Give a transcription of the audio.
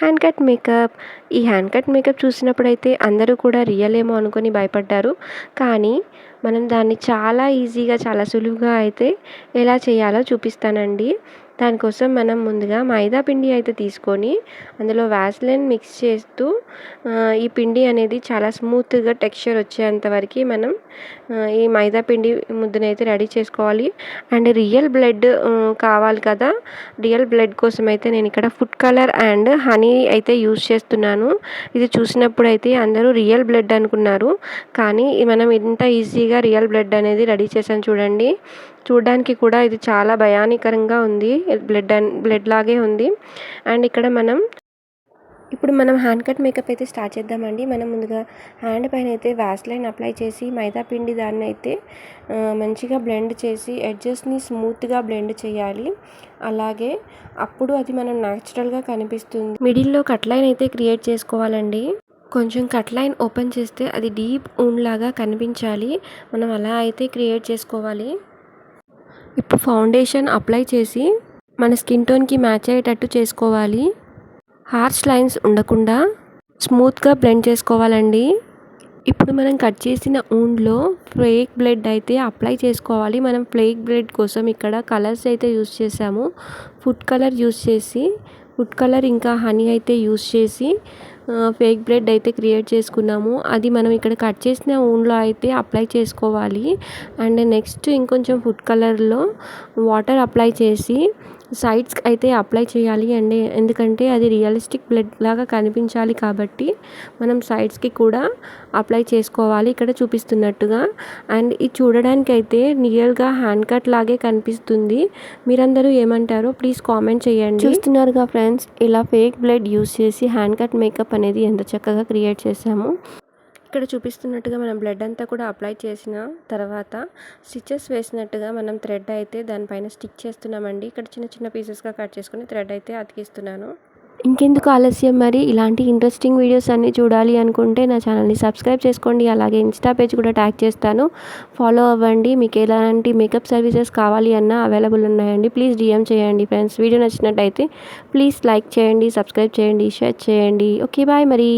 Hand cut makeup. ఈ hand cut makeup చూసినప్పుడైతే అందరూ కూడా రియల్ ఏమో అనుకొని భయపడ్డారు. కానీ మనం దాన్ని చాలా ఈజీగా, చాలా సులువుగా అయితే ఎలా చేయాలో చూపిస్తానండి. దానికోసం మనం ముందుగా మైదా పిండి అయితే తీసుకొని అందులో వాసలిన్ మిక్స్ చేస్తూ ఈ పిండి అనేది చాలా స్మూత్‌గా టెక్స్చర్ వచ్చేంత వరకి మనం ఈ మైదా పిండి ముద్దనైతే రెడీ చేసుకోవాలి. అండ్ రియల్ బ్లడ్ కావాలి కదా! రియల్ బ్లడ్ కోసం అయితే నేను ఇక్కడ ఫుడ్ కలర్ అండ్ హనీ అయితే యూజ్ చేస్తున్నాను. ఇది చూసినప్పుడైతే అందరూ రియల్ బ్లడ్ అనుకున్నారు. కానీ మనం ఇంత ఈజీగా రియల్ బ్లడ్ అనేది రెడీ చేశాను చూడండి. చూడడానికి కూడా ఇది చాలా భయానకరంగా ఉంది. బ్లడ్ లాగే ఉంది. అండ్ ఇక్కడ ఇప్పుడు మనం హ్యాండ్ కట్ మేకప్ అయితే స్టార్ట్ చేద్దామండి. మనం ముందుగా హ్యాండ్ పైన అయితే వాసలైన్ అప్లై చేసి మైదా పిండి దాన్ని అయితే మంచిగా బ్లెండ్ చేసి ఎడ్జెస్ని స్మూత్గా బ్లెండ్ చేయాలి. అలాగే అప్పుడు అది మనం న్యాచురల్గా కనిపిస్తుంది. మిడిల్లో కట్ లైన్ అయితే క్రియేట్ చేసుకోవాలండి. కొంచెం కట్ లైన్ ఓపెన్ చేస్తే అది డీప్ ఊన్ లాగా కనిపించాలి. మనం అలా అయితే క్రియేట్ చేసుకోవాలి. ఇప్పుడు ఫౌండేషన్ అప్లై చేసి మన స్కిన్ టోన్కి మ్యాచ్ అయ్యేటట్టు చేసుకోవాలి. హార్ష్ లైన్స్ ఉండకుండా స్మూత్గా బ్లెండ్ చేసుకోవాలండి. ఇప్పుడు మనం కట్ చేసిన ఊన్లో ఫ్లేక్ బ్లడ్ అయితే అప్లై చేసుకోవాలి. మనం ఫ్లేక్ బ్లడ్ కోసం ఇక్కడ కలర్స్ అయితే యూస్ చేసాము. ఫుడ్ కలర్ యూస్ చేసి, ఫుడ్ కలర్ ఇంకా హనీ అయితే యూస్ చేసి ఫేక్ బ్లడ్ అయితే క్రియేట్ చేసుకున్నాము. అది మనం ఇక్కడ కట్ చేసిన ఊన్లో అయితే అప్లై చేసుకోవాలి. అండ్ నెక్స్ట్ ఇంకొంచెం ఫుడ్ కలర్లో వాటర్ అప్లై చేసి సైడ్స్కి అయితే అప్లై చేయాలి అండి. ఎందుకంటే అది రియలిస్టిక్ బ్లడ్ లాగా కనిపించాలి కాబట్టి మనం సైడ్స్కి కూడా అప్లై చేసుకోవాలి ఇక్కడ చూపిస్తున్నట్టుగా. అండ్ ఇది చూడడానికి అయితే రియల్గా హ్యాండ్ కట్ లాగే కనిపిస్తుంది. మీరందరూ ఏమంటారో ప్లీజ్ కామెంట్ చేయండి. చూస్తున్నారుగా ఫ్రెండ్స్, ఇలా ఫేక్ బ్లడ్ యూస్ చేసి హ్యాండ్ కట్ మేకప్ అనేది ఎంత చక్కగా క్రియేట్ చేసాము. ఇక్కడ చూపిస్తున్నట్టుగా మనం బ్లడ్ అంతా కూడా అప్లై చేసిన తర్వాత స్టిచెస్ వేసినట్టుగా మనం థ్రెడ్ అయితే దానిపైన స్టిక్ చేస్తున్నామండి. ఇక్కడ చిన్న చిన్న పీసెస్గా కట్ చేసుకుని థ్రెడ్ అయితే అతికిస్తున్నాను. ఇంకెందుకు ఆలస్యం, మరి ఇలాంటి ఇంట్రెస్టింగ్ వీడియోస్ అన్నీ చూడాలి అనుకుంటే నా ఛానల్ని సబ్స్క్రైబ్ చేసుకోండి. అలాగే ఇన్స్టా పేజ్ కూడా ట్యాగ్ చేస్తాను, ఫాలో అవ్వండి. మీకు ఎలాంటి మేకప్ సర్వీసెస్ కావాలి అన్నా అవైలబుల్ ఉన్నాయండి. ప్లీజ్ డిఎం చేయండి ఫ్రెండ్స్. వీడియో నచ్చినట్టయితే ప్లీజ్ లైక్ చేయండి, సబ్స్క్రైబ్ చేయండి, షేర్ చేయండి. ఓకే బాయ్ మరి.